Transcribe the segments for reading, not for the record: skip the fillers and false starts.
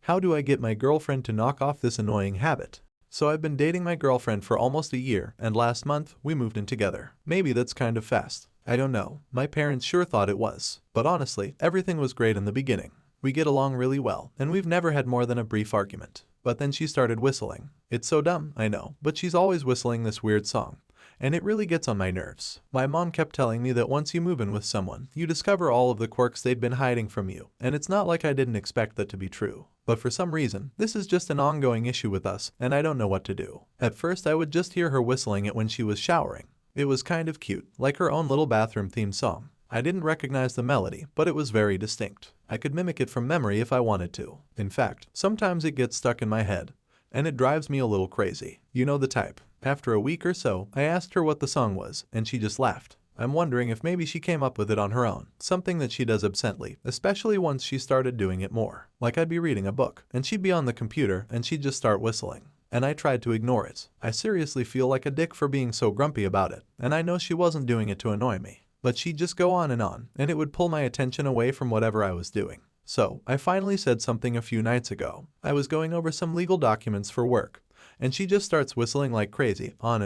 How do I get my girlfriend to knock off this annoying habit? So I've been dating my girlfriend for almost a year, and last month, we moved in together. Maybe that's kind of fast. I don't know. My parents sure thought it was. But honestly, everything was great in the beginning. We get along really well, and we've never had more than a brief argument. But then she started whistling. It's so dumb, I know, but she's always whistling this weird song. And it really gets on my nerves. My mom kept telling me that once you move in with someone, you discover all of the quirks they'd been hiding from you, and it's not like I didn't expect that to be true. But for some reason, this is just an ongoing issue with us, and I don't know what to do. At first, I would just hear her whistling it when she was showering. It was kind of cute, like her own little bathroom theme song. I didn't recognize the melody, but it was very distinct. I could mimic it from memory if I wanted to. In fact, sometimes it gets stuck in my head, and it drives me a little crazy. You know the type. After a week or so, I asked her what the song was, and she just laughed. I'm wondering if maybe she came up with it on her own, something that she does absently, especially once she started doing it more. Like I'd be reading a book, and she'd be on the computer, and she'd just start whistling. And I tried to ignore it. I seriously feel like a dick for being so grumpy about it, and I know she wasn't doing it to annoy me. But she'd just go on, and it would pull my attention away from whatever I was doing. So, I finally said something a few nights ago. I was going over some legal documents for work, and she just starts whistling like crazy, on.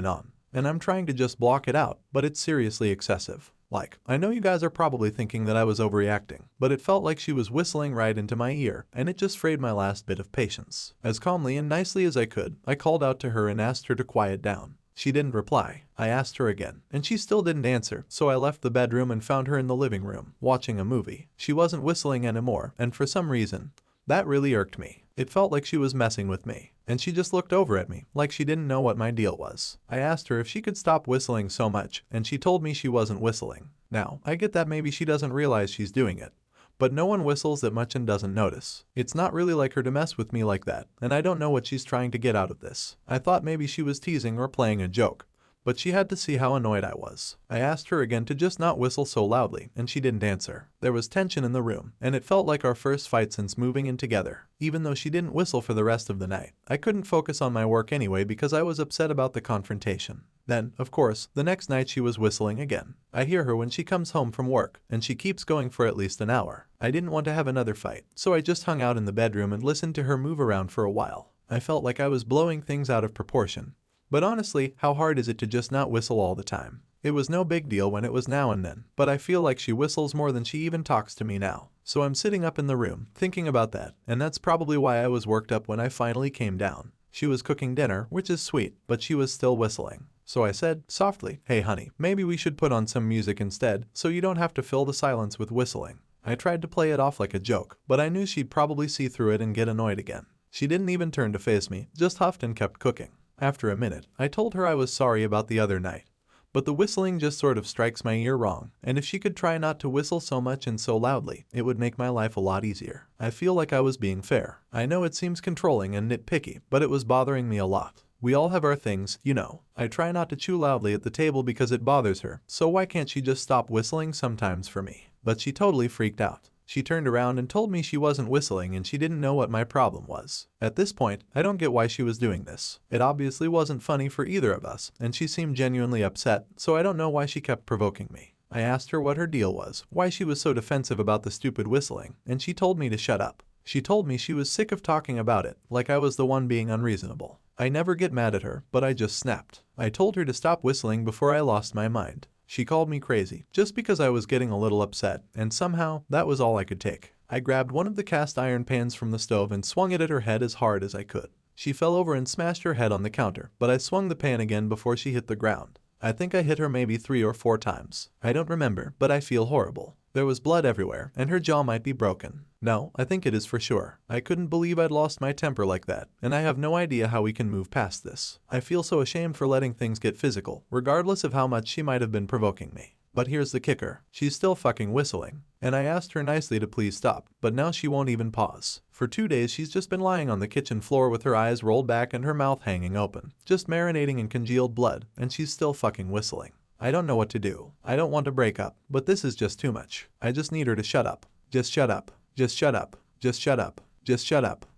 And I'm trying to just block it out, but it's seriously excessive. Like, I know you guys are probably thinking that I was overreacting, but it felt like she was whistling right into my ear, and it just frayed my last bit of patience. As calmly and nicely as I could, I called out to her and asked her to quiet down. She didn't reply. I asked her again, and she still didn't answer, so I left the bedroom and found her in the living room, watching a movie. She wasn't whistling anymore, and for some reason, that really irked me. It felt like she was messing with me, and she just looked over at me, like she didn't know what my deal was. I asked her if she could stop whistling so much, and she told me she wasn't whistling. Now, I get that maybe she doesn't realize she's doing it, but no one whistles that much and doesn't notice. It's not really like her to mess with me like that, and I don't know what she's trying to get out of this. I thought maybe she was teasing or playing a joke, but she had to see how annoyed I was. I asked her again to just not whistle so loudly, and she didn't answer. There was tension in the room, and it felt like our first fight since moving in together. Even though she didn't whistle for the rest of the night, I couldn't focus on my work anyway because I was upset about the confrontation. Then, of course, the next night she was whistling again. I hear her when she comes home from work, and she keeps going for at least an hour. I didn't want to have another fight, so I just hung out in the bedroom and listened to her move around for a while. I felt like I was blowing things out of proportion. But honestly, how hard is it to just not whistle all the time? It was no big deal when it was now and then, but I feel like she whistles more than she even talks to me now. So I'm sitting up in the room, thinking about that, and that's probably why I was worked up when I finally came down. She was cooking dinner, which is sweet, but she was still whistling. So I said, softly, "Hey honey, maybe we should put on some music instead, so you don't have to fill the silence with whistling." I tried to play it off like a joke, but I knew she'd probably see through it and get annoyed again. She didn't even turn to face me, just huffed and kept cooking. After a minute, I told her I was sorry about the other night, but the whistling just sort of strikes my ear wrong, and if she could try not to whistle so much and so loudly, it would make my life a lot easier. I feel like I was being fair. I know it seems controlling and nitpicky, but it was bothering me a lot. We all have our things, you know. I try not to chew loudly at the table because it bothers her, so why can't she just stop whistling sometimes for me? But she totally freaked out. She turned around and told me she wasn't whistling and she didn't know what my problem was. At this point, I don't get why she was doing this. It obviously wasn't funny for either of us, and she seemed genuinely upset, so I don't know why she kept provoking me. I asked her what her deal was, why she was so defensive about the stupid whistling, and she told me to shut up. She told me she was sick of talking about it, like I was the one being unreasonable. I never get mad at her, but I just snapped. I told her to stop whistling before I lost my mind. She called me crazy, just because I was getting a little upset, and somehow, that was all I could take. I grabbed one of the cast iron pans from the stove and swung it at her head as hard as I could. She fell over and smashed her head on the counter, but I swung the pan again before she hit the ground. I think I hit her maybe 3 or 4 times. I don't remember, but I feel horrible. There was blood everywhere, and her jaw might be broken. No, I think it is for sure. I couldn't believe I'd lost my temper like that, and I have no idea how we can move past this. I feel so ashamed for letting things get physical, regardless of how much she might have been provoking me. But here's the kicker. She's still fucking whistling. And I asked her nicely to please stop, but now she won't even pause. For 2 days she's just been lying on the kitchen floor with her eyes rolled back and her mouth hanging open, just marinating in congealed blood, and she's still fucking whistling. I don't know what to do. I don't want to break up, but this is just too much. I just need her to shut up. Just shut up. Just shut up. Just shut up. Just shut up.